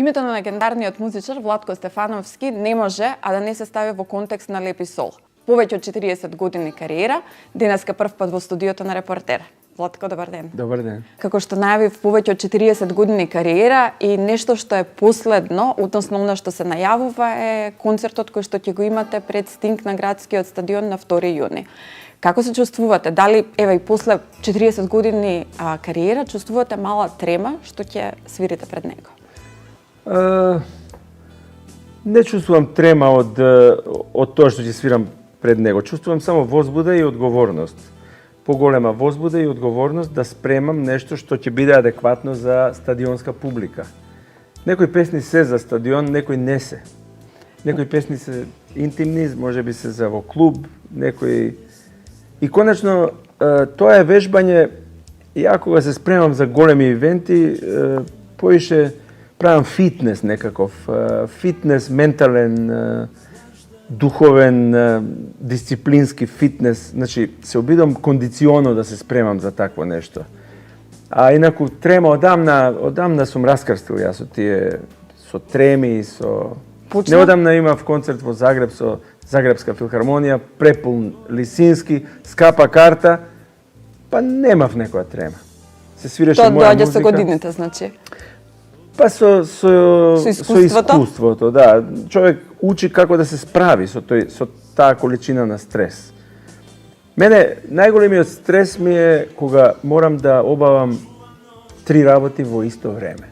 Името на легендарниот музичар Владко Стефановски не може а да не се стави во контекст на Леп и сол. Повеќе од 40 години кариера, денеска прв пат во студиото на Репортер. Владко, добар ден. Добар ден. Како што најавив, повеќе од 40 години кариера и нешто што е последно, односно она што се најавува е концертот кој што ќе го имате пред Стинг на градскиот стадион на 2 јуни. Како се чувствувате? Дали, и после 40 години кариера, чувствувате мала трема што ќе свирите пред него? Не чувствувам трема од тоа што ќе свирам пред него. Чувствувам само возбуда и одговорност. Поголема возбуда и одговорност да спремам нешто што ќе биде адекватно за стадионска публика. Некои песни се за стадион, некои не се. Некои песни се интимни, можеби се за во клуб, некои... И конечно, тоа е вежбање, ја кога се спремам за големи ивенти, поише правам фитнес некаков, фитнес ментален, духовен, дисциплински фитнес, значи се обидам кондиционо да се спремам за такво нешто. А инаку трема одамна сум раскрстил јас со тие, со треми, со... Почна? Неодамна имав концерт во Загреб со Загребска филхармонија, препун Лисински, скапа карта, па немав некоја трема. Се свиреше Тоа моја доаѓа музика. со годините, значи. Па со искуството? искуството, да. Човек учи како да се справи со таа количина на стрес. Мене најголемиот стрес ми е кога морам да обавам 3 работи во исто време.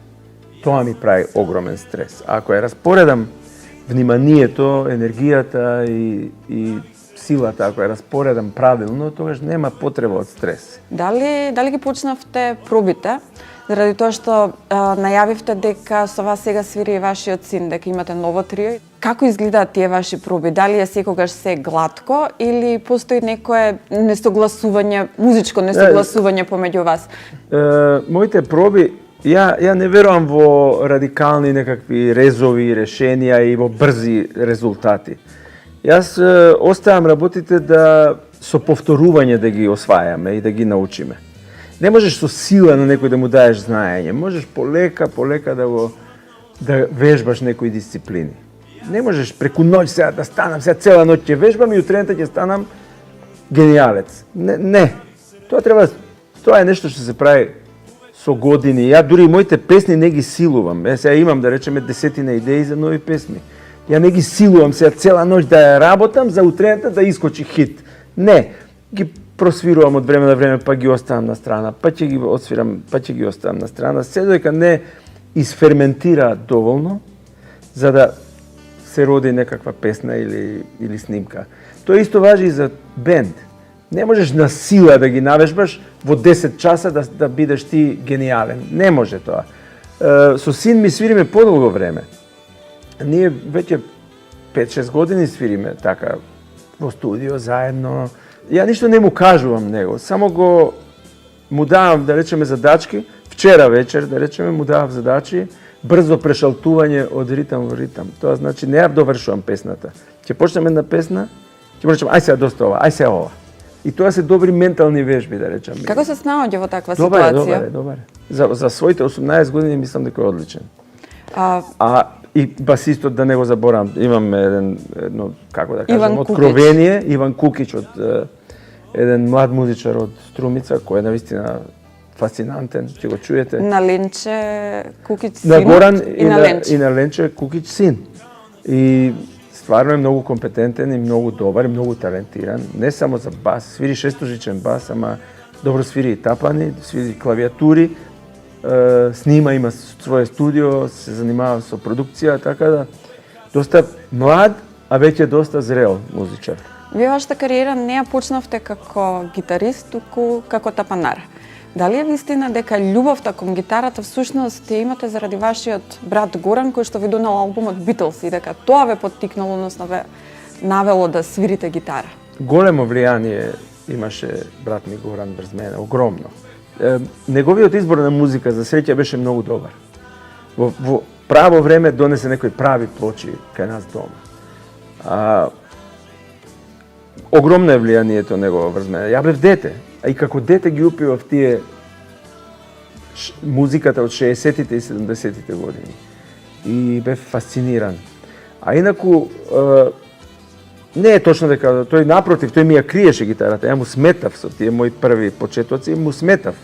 Тоа ми прави огромен стрес. Ако ја распоредам вниманието, енергијата и силата, ако ја распоредам правилно, тогаш нема потреба од стрес. Дали ги почнавте пробите? Заради тоа што најавивте дека со вас сега свири и вашиот син, дека имате ново трио. Како изгледаат тие ваши проби? Дали е секогаш се гладко или постои некое несогласување, музичко несогласување помеѓу вас? Моите проби, ја не верувам во радикални некакви резови, решенија и во брзи резултати. Јас оставам работите со повторување да ги освајаме и да ги научиме. Не можеш со сила на некој да му даеш знаење, можеш полека да вежбаш некои дисциплини. Не можеш преку ноќ сега да станам, сега цела ноќ ќе вежбам и утрената ќе станам генијалец. Не. Тоа е нешто што се прави со години. Ја дури и моите песни не ги силувам. Сега имам, да речеме, 10 идеи за нови песни. Ја не ги силувам сега цела ноќ да ја работам за утрената да искочи хит. Не. Ги просвирувам од време на време, па ги оставам на страна, па ќе ги освирам, па ќе ги оставам на страна, се додека не изферментираат доволно за да се роди некаква песна или снимка. Тоа исто важи и за бенд. Не можеш на сила да ги навежбаш во 10 часа да бидеш ти гениален. Не може тоа. Со син ми свириме подолго време. Ние веќе 5-6 години свириме така во студио заедно. Ја ништо не му кажувам него, само му давам, да речеме, задачки. Вчера вечер, да речеме, му давав задачи, брзо прешалтување од ритам во ритам. Тоа значи, не ја довршувам песната. Ќе почнеме една песна, ќе му речем, ај сега доста ова, ај сега ова. И тоа се добри ментални вежби, да речем. Како се снаоѓа во таква ситуација? Добре. За своите 18 години мислам дека е одличен. И басистот, да не го заборавам, имаме едно, како да кажем, откровение, Иван Кукич, еден млад музичар од Струмица, кој е навистина фасцинантен, ќе го чуете. На Ленче Кукич син на Горан и на Ленче. И на Ленче Кукич син. И стварно е многу компетентен и многу добар и многу талентиран. Не само за бас, свири шестожичен бас, ама добро свири и тапани, свири клавиатури, снима, има своје студио, се занимава со продукција, така да доста млад, а веќе доста зрел музичар. Вие вашата кариера не ја почнавте како гитарист, туку како тапанар. Дали е вистина дека љубовта кон гитарата всушност ја имате заради вашиот брат Горан, кој што ви донел албумот Beatles и дека тоа ве поттикнало, односно ве навело да свирите гитара? Големо влијание имаше брат ми Горан врз мене, огромно. Неговиот избор на музика за среќа беше многу добар. Во право време донесе некои прави плочи кај нас дома. Огромно е влијанието негово врз мене. Ја бев дете, а и како дете ги упивав тие музиката од 60-тите и 70-тите години. и бев фасциниран. А инаку, не е точно дека тој напротив, тој ми ја криеше гитарата. Ја му сметав со тие мои први почетоци, му сметав.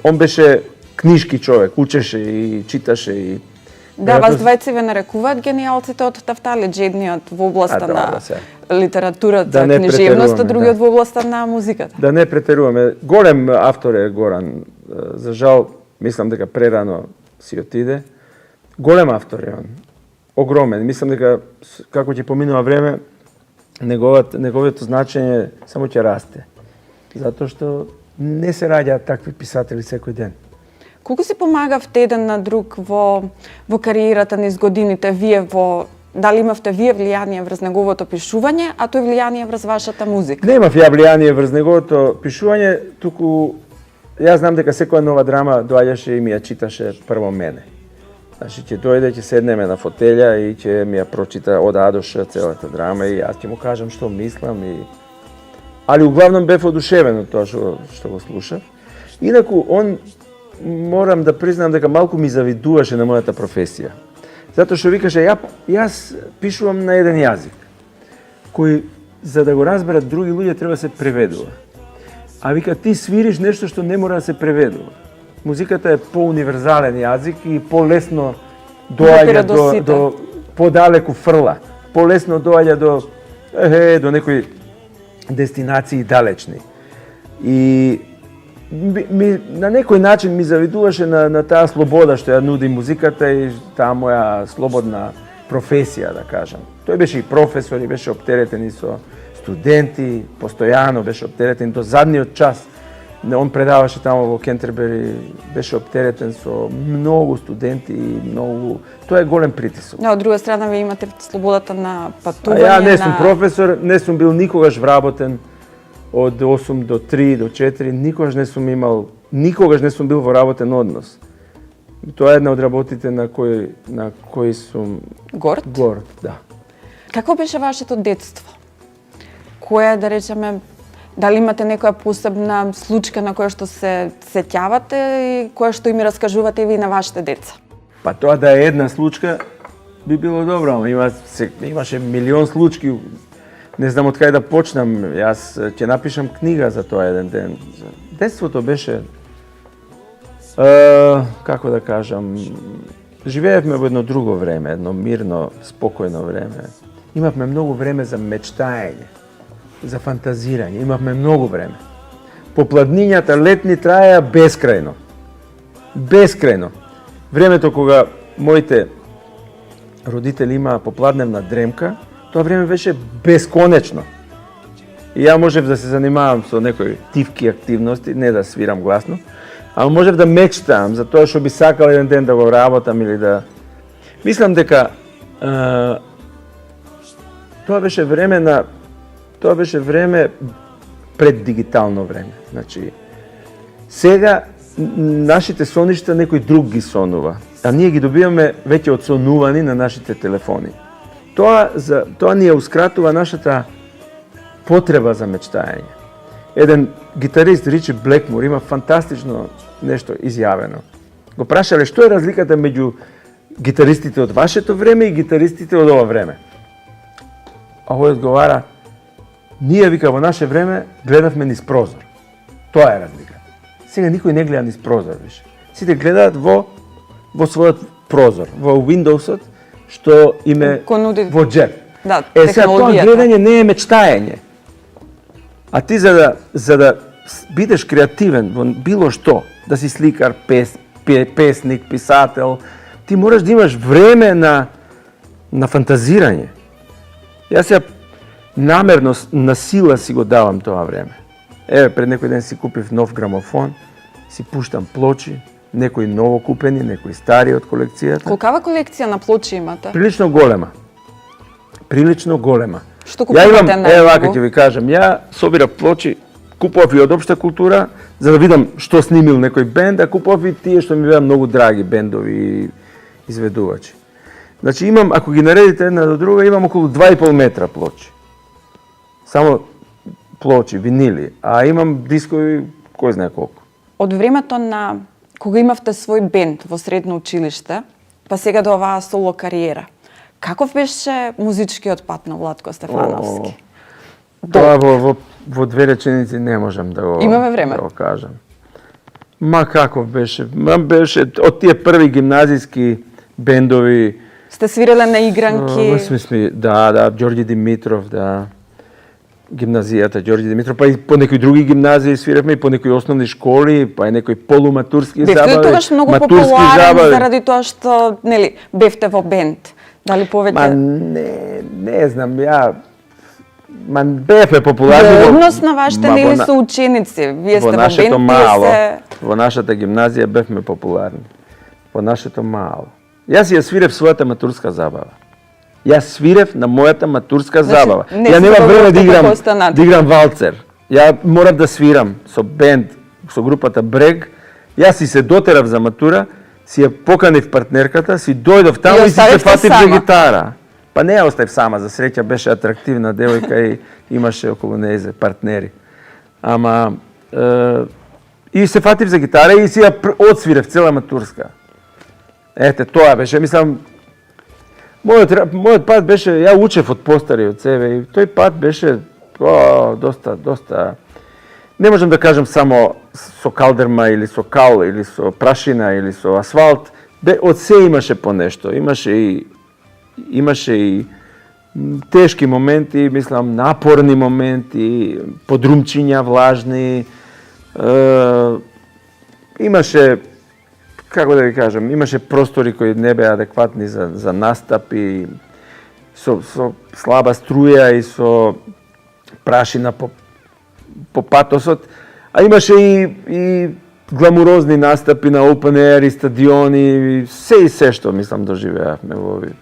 Он беше книжки човек, учеше и читаше и Да, вас двајци ве нарекуваат гениалците од Тафталидж, едниот во областа на литературата, книжевноста, другиот во областа на музиката. Да не претеруваме. Голем автор е Горан. За жал, мислам дека прерано си отиде. Голем автор е он. Огромен. Мислам дека како ќе поминува време, неговото значење само ќе расте. Затоа што не се раѓаат такви писатели секој ден. Колку си помагавте еден на друг во кариерата низ годините, дали имавте вие влијание врз неговото пишување, а тој влијание врз вашата музика? Немав ја влијание врз неговото пишување, туку јас знам дека секоја нова драма доаѓаше и ми ја читаше прво мене. Значи ќе дојде, ќе седнеме на фотелја и ќе ми ја прочита од А до Ш целата драма и јас ќе му кажам што мислам и али углавном бев одушевен од тоа што го слушав. Инаку он морам да признам дека малку ми завидуваше на мојата професија. Затоа што викаше, јас пишувам на еден јазик, кој, за да го разберат други луѓе, треба да се преведува. А вика, ти свириш нешто што не мора да се преведува. Музиката е по-универзален јазик и по-лесно доаѓа до подалеку фрла. По-лесно доаѓа до некои дестинации далечни. И на некој начин ми завидуваше на таа слобода што ја нуди музиката и таа моја слободна професија, да кажам. Тој беше и професор, и беше оптеретен и со студенти, постојано беше оптеретен до задниот час. Он предаваше тамо во Кентербери, беше оптеретен со многу студенти и многу... Тоа е голем притисок. Да, од друга страна, вие имате слободата на патување. А ја не сум професор, не сум бил никогаш вработен од 8 до 3 до 4, никогаш не сум бил во работен однос. Тоа е една од работите на кои сум горд, да. Како беше вашето детство? Која, да речеме, дали имате некоја посебна случка на која што се сеќавате и која што им раскажувате и ви на вашите деца? Па тоа да е една случка би било добро, ама имаше милион случки. Не знам од кај да почнам. Јас ќе напишам книга за тоа еден ден. Детството беше, како да кажам, живеевме во едно друго време, едно мирно, спокојно време. Имавме многу време за мечтаење, за фантазирање, имавме многу време. Попладнињата летни траеа бескрајно. Бескрајно. Времето кога моите родители имаа попладневна дремка, тоа време беше бесконечно. И ја можев да се занимавам со некои тивки активности, не да свирам гласно, ама можев да мечтам за тоа што би сакал еден ден да го работам или да... Мислам дека тоа беше време пред дигитално време. Значи, сега нашите соништа некој друг ги сонува, а ние ги добиваме веќе одсонувани на нашите телефони. Тоа ни ја ускратува нашата потреба за мечтање. Еден гитарист, Ричи Блекмур, има фантастично нешто изјавено. Го прашале што е разликата меѓу гитаристите од вашето време и гитаристите од ова време. А овој одговара, ние, вика, во наше време гледавме низ прозор. Тоа е разлика. Сега никој не гледа низ прозор више. Сите гледаат во својот прозор, во Windows-от, што име во джеб. Да, сега тоа гледање не е мечтаење. А ти за да бидеш креативен во било што, да си сликар, песник, писател, ти мораш да имаш време на фантазирање. Јас ја намерно на сила си го давам тоа време. Еве, пред некој ден си купив нов грамофон, си пуштам плочи, некои ново купени, некои стари од колекцијата. Колкава колекција на плочи имате? Прилично голема. Што купувате најмногу? Еве вака ќе ви кажам, ја собирав плочи, купував и од општа култура, за да видам што снимил некој бенд, а купував и тие што ми беа многу драги бендови и изведувачи. Значи имам, ако ги наредите една до друга, имам околу 2,5 метра плочи. Само плочи, винили, а имам дискови кој знае колку. Од времето на кога имавте свој бенд во средно училиште, па сега до оваа соло кариера. Каков беше музичкиот пат на Владко Стефановски? Тоа во две реченици не можам да го Имаме време. Да го кажам. Ма каков беше? Беше од тие први гимназиски бендови. Сте свиреле на игранки? Да, Ѓорѓи Димитров, да. Гимназијата Ѓорѓи Димитров, па и по некои други гимназии свиревме, и по некои основни школи, па и некои полуматурски забави. Бевте тогаш многу популарен заради тоа што, нели, бевте во бенд. Дали повеќе? Ма не знам, ма бевме популарни во однос на вашите нели соученици. Вие сте во бенд, во нашата гимназија бевме популарни. Во нашето мало. Јас ја свирев својата матурска забава. Јас свирев на мојата матурска забава. Ја нема време да играм валцер. Ја морав да свирам со бенд, со групата Брег. Јас си се дотерав за матура, си ја поканив партнерката, си дојдов таму и си се фатив за гитара. Па не ја оставив сама, за среќа беше атрактивна девојка и имаше околу нејзе партнери. Ама и се фатив за гитара и си ја одсвирев цела матурска. Ете, тоа беше, мислам, мојот пат беше, ја учев од постари од себе и тој пат беше доста, не можам да кажам само со калдерма или со кал, или со прашина, или со асфалт, од се имаше по нешто, имаше и тешки моменти, мислам, напорни моменти, подрумчиња влажни, имаше, како да ви кажам, имаше простори кои не беа адекватни за настапи, со слаба струја и со прашина по патосот, а имаше и гламурозни настапи на open air и стадиони, се што мислам доживеавме во овие.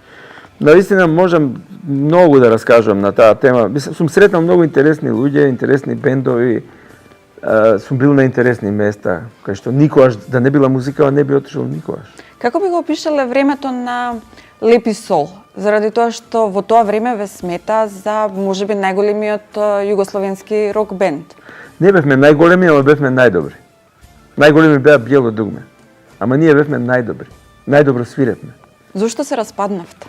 Наистина можам многу да раскажувам на таа тема. Мислам, сум сретнал многу интересни луѓе, интересни бендови, сум бил на интересни места, кај што никогаш да не била музика, не би отишол никогаш. Како би го опишале времето на Лепи Сол? Заради тоа што во тоа време ве смета за можеби најголемиот југословенски рок бенд. Не бевме најголеми, ама бевме најдобри. Најголеми беа Биело дугме. Ама ние бевме најдобри. Најдобро свиревме. Зошто се распаднавте?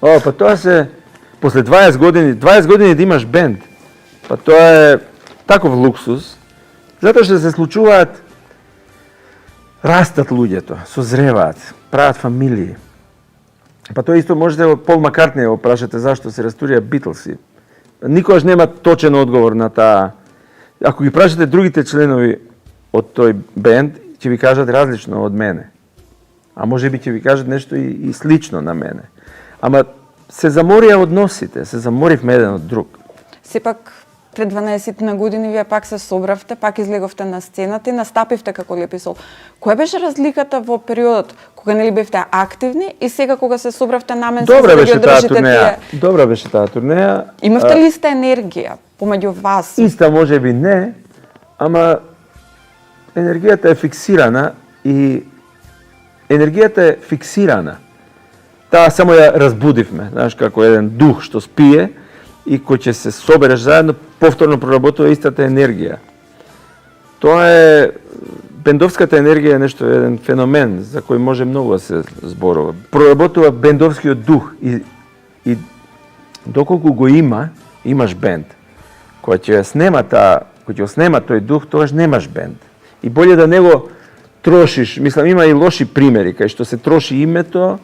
Па тоа се после 20 години да имаш бенд. Па тоа е таков луксус, затоа што се случуваат, растат луѓето, созреваат, прават фамилии. Па тоа исто можете Пол Маккартни го прашате зашто се растурија Битлси. Никогаш нема точен одговор на таа. Ако ги прашате другите членови од тој бенд, ќе ви кажат различно од мене. А можеби ќе ви кажат нешто и слично на мене. Ама се заморија односите, се заморивме еден од друг. Сепак пред 12 на години вие пак се собравте, пак излеговте на сцената и настапивте како Лепи Сол. Која беше разликата во периодот кога нели бевте активни и сега кога се собравте наменски за да ги одржите тие? Добра беше таа турнеја. Имавте ли иста енергија помеѓу вас? Иста можеби не, ама енергијата е фиксирана и енергијата е фиксирана. Таа само ја разбудивме, знаеш, како еден дух што спие и кој ќе се собереш заедно, повторно проработува истата енергија. Тоа е бендовската енергија е нешто, еден феномен за кој може многу да се зборува. Проработува бендовскиот дух и доколку го имаш бенд. Кој ќе ја снема тој дух, тогаш немаш бенд. И боле да не го трошиш, мислам, има и лоши примери кај што се троши името,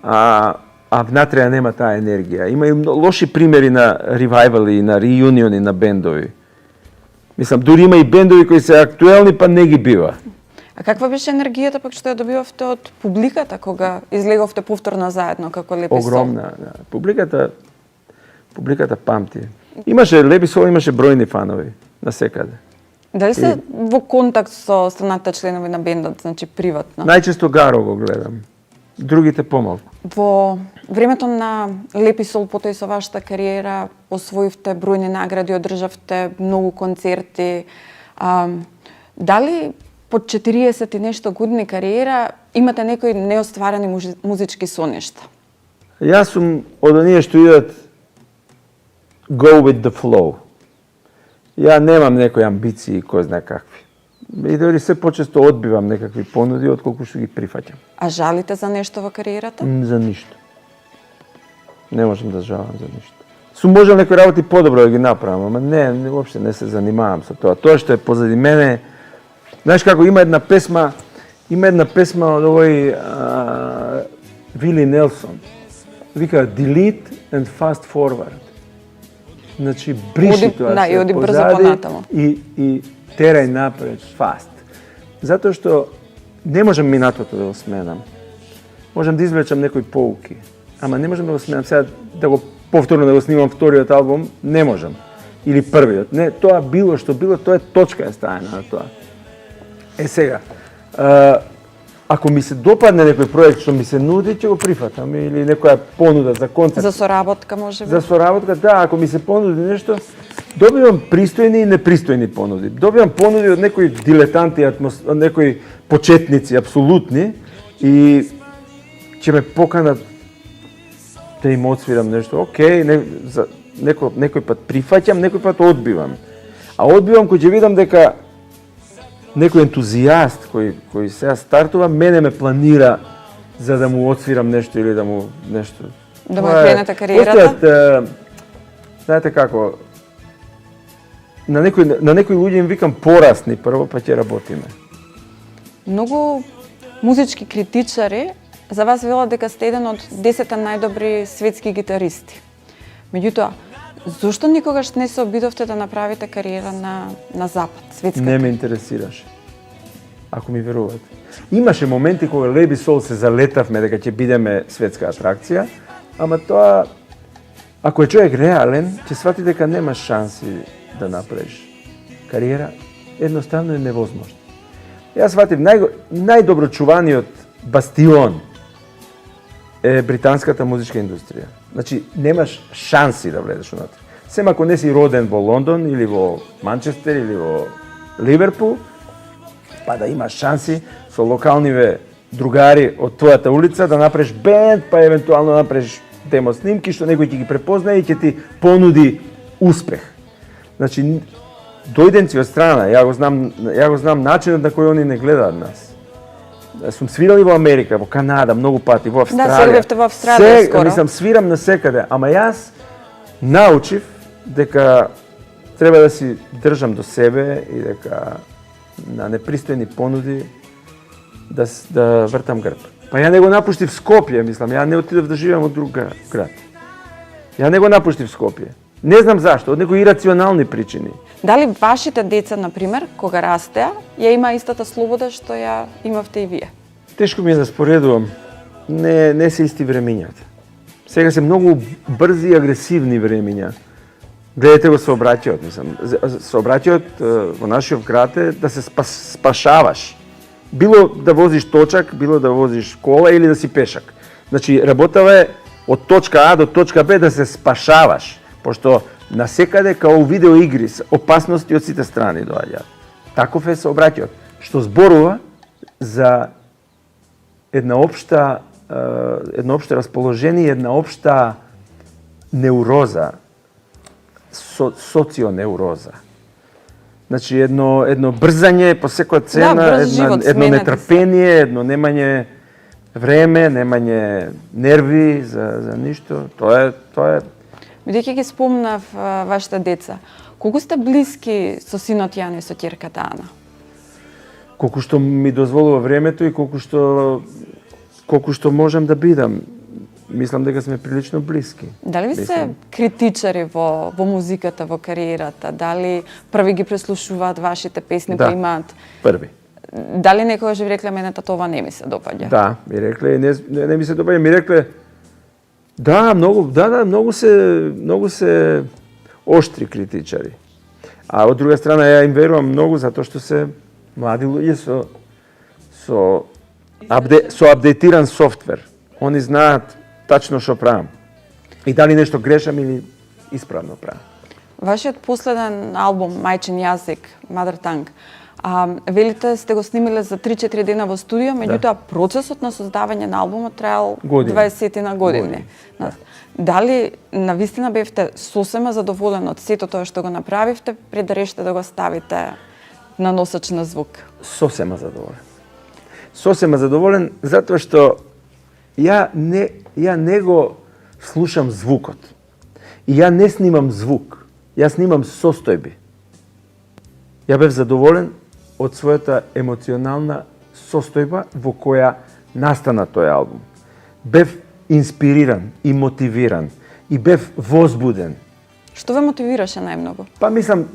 а внатре нема таа енергија. Има и лоши примери на ревайвали и на реюниони на бендови. Мислам, дури има и бендови кои се актуелни, па не ги бива. А каква беше енергијата пак што ја добивавте од публиката кога излеговте повторно заедно како Лепи Сол? Огромна, да. Публиката памти. Имаше Лепи Сол, имаше бројни фанови насекаде. Дали се во контакт со останатите членови на бендот, значи приватно? Најчесто Гаро го гледам. Другите помалку. Во времето на Лепи Сол, потоа и со вашата кариера, освоивте бројни награди, одржавте многу концерти. Дали по 40 и нешто години кариера имате некои неостварени музички соништа? Јас сум од оние што идат go with the flow. Ја немам некои амбиции, кој знае какви. И дори се почесто одбивам некакви понуди отколку што ги прифаќам. А жалите за нешто во кариерата? За ништо. Не можам да жалам за ништо. Сум можел некои работи подобро да ги направам, ама не, воопште не се занимавам со тоа. Тоа што е позади мене, знаеш како има една песма од овој Вили Нелсон. Вика delete and fast forward. Значи бриши тоа да, и оди брзо понатаму. И терај напред fast. Затоа што не можам минатото да го сменам. Можам да извлечам некои поуки, ама не можам да го сменам сега да го повторно да го снимам вториот албум, не можам. Или првиот. Не, тоа било што било, тоа е точка е ставена на тоа. Сега, ако ми се допадне некој проект што ми се нуди, ќе го прифатам, или некоја понуда за концерт. За соработка може би? За соработка, да, ако ми се понуди нешто, добивам пристојни и непристојни понуди. Добивам понуди од некои дилетанти, од некои почетници, апсолутни, и ќе ме поканат да им отсвирам нешто. Океј, некој пат прифаќам, некој пат одбивам. А одбивам кој ќе видам дека некој ентузијаст кој сега стартува, мене ме планира за да му отсвирам нешто или да му нешто. Да му кренете кариерата? Знаете како, на некои луѓе им викам порасни прво, па ќе работиме. Многу музички критичари за вас велат дека сте еден од 10 најдобри светски гитаристи. Меѓутоа, зошто никогаш не се обидовте да направите кариера на Запад, светска? Не ме интересираше. Ако ми верувате. Имаше моменти кога Леби Сол се залетавме дека ќе бидеме светска атракција, ама тоа, ако е човек реален, ќе свати дека нема шанси да направиш кариера, едноставно е невозможно. Јас сватив најдобро чуваниот бастион е британската музичка индустрија. Значи, немаш шанси да влезеш унатре. Сем ако не си роден во Лондон или во Манчестер или во Ливерпул, па да имаш шанси со локалниве другари од твојата улица да направиш бенд, па евентуално направиш демо снимки што некој ќе ги препознае и ќе ти понуди успех. Значи, дојденци од страна, ја го знам начинот на кој они не гледаат нас. Сум свирали во Америка, во Канада, многу пати, во Австралија. Да, сега бевте во Австралија скоро. Мислам, свирам насекаде, ама јас научив дека треба да си држам до себе и дека на непристојни понуди да вртам грб. Па ја не го напуштив Скопје, мислам, ја не отидов да живеам од друг град. Ја не го напуштив Скопје. Не знам зашто, од некои ирационални причини. Дали вашите деца, например, кога растеа, ја има истата слобода што ја имавте и вие? Тешко ми е да споредувам. Не се исти времињата. Сега се многу брзи и агресивни времиња. Гледате го сообраќајот, мислам. Сообраќајот во нашиот град е да се спашаваш. Било да возиш точак, било да возиш кола или да си пешак. Значи, работава е од точка А до точка Б да се спашаваш. Пошто насекаде као видеоигри, опасности од сите страни доаѓаат. Таков е сообраќајот, што зборува за едно општо расположение, една општа неуроза, соционеуроза. Значи едно брзање по секоја цена, едно нетрпение, едно немање време, немање нерви за ништо. Тоа е. Бидејќи ги спомнав вашите деца, колку сте блиски со синот Јане и со ќерката Ана? Колку што ми дозволува времето и колку што можам да бидам. Мислам дека сме прилично блиски. Дали ви се критичари во музиката, во кариерата? Дали први ги преслушуваат вашите песни, да, па имаат? Први. Дали некогаш ви рекле мената това не ми се допаѓа? Да, ми рекле, не ми се допаѓа, ми рекле многу се оштри критичари. А од друга страна ја им верувам многу затоа што се млади луѓе со апдейтиран софтвер. Они знаат тачно што правам. И дали нешто грешам или исправно правам. Вашиот последен албум Мајчин јазик, Mother Tongue, велите сте го снимиле за 3-4 дена во студио, меѓутоа процесот на создавање на албумот траел 20 на години. Да. Дали навистина бевте сосема задоволен од сето тоа што го направивте, пред да решите да го ставите на носач на звук? Сосема задоволен. Сосема задоволен затоа што ја не го слушам звукот. И ја не снимам звук. Ја снимам состојби. Ја бев задоволен од својата емоционална состојба во која настана тој албум. Бев инспириран и мотивиран и бев возбуден. Што ве мотивираше најмногу? Па мислам,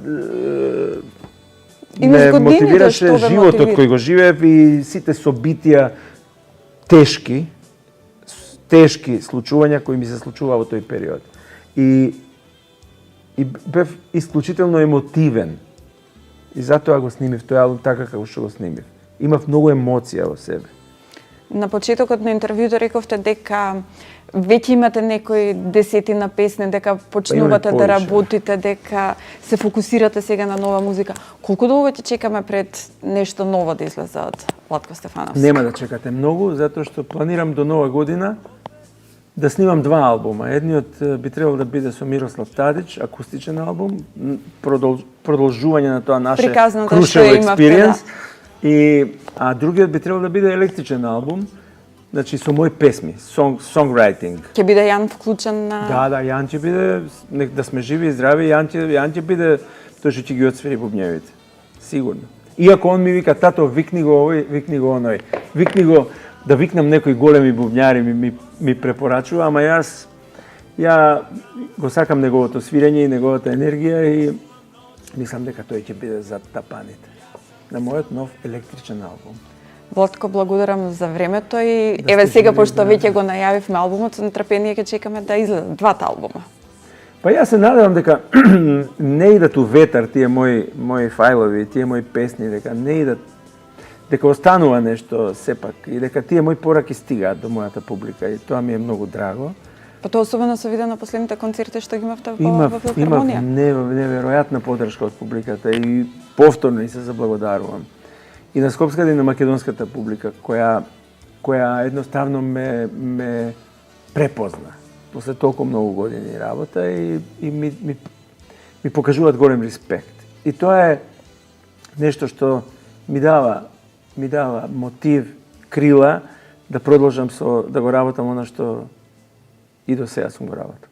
И низ ме годините мотивираше што ве животот мотивира? кој го живеев и сите собитија тешки случувања кои ми се случува во тој период. И бев исклучително емотивен. И затоа го снимив тој албум така како што го снимив. Имав многу емоција во себе. На почетокот на интервјуто рековте дека веќе имате некои десетина песни, дека почнувате да повише. работите, дека се фокусирате сега на нова музика. Колку долго ќе чекаме пред нешто ново да излезе од Владко Стефановски? Нема да чекате многу, затоа што планирам до нова година да снимам 2 албума. Едниот би требало да биде со Мирослав Тадич, акустичен албум, продолжување на тоа наше Приказната што Крушево имавте, експириенс. А другиот би требало да биде електричен албум, значи со мои песми, songwriting. Ќе биде Јан вклучен на... Да, Јан ќе биде, да сме живи и здрави, Јан ќе биде тој што ќе ги отсвири бубњевите. Сигурно. Иако он ми вика, тато, викни го овој, викни го оној. Викни го, да викнам некои големи бубњари ми препорачува, ама ја го сакам неговото свирење и неговата енергија и мислам дека тој ќе биде зад тапаните на мојот нов електричен албум. Владко, благодарам за времето и Да еве сте сега живи, пошто да. веќе го најавивме албумот, со нетрпение ќе чекаме да излезат 2 албума. Па јас се надевам дека не идат у ветар тие мои фајлови, тие мои песни, дека не идат, дека останува нешто сепак и дека тие мои пораки стигаат до мојата публика и тоа ми е многу драго. Па тоа особено се виде на последните концерти што ги имавте во Имав Филхармонија. неверојатна поддршка од публиката и повторно и се заблагодарувам. И на скопската и на македонската публика која едноставно ме препозна после толку многу години работа и ми покажуваат голем респект. И тоа е нешто што ми дава мотив, крила да продолжам да го работам она што и до сега сум го работил.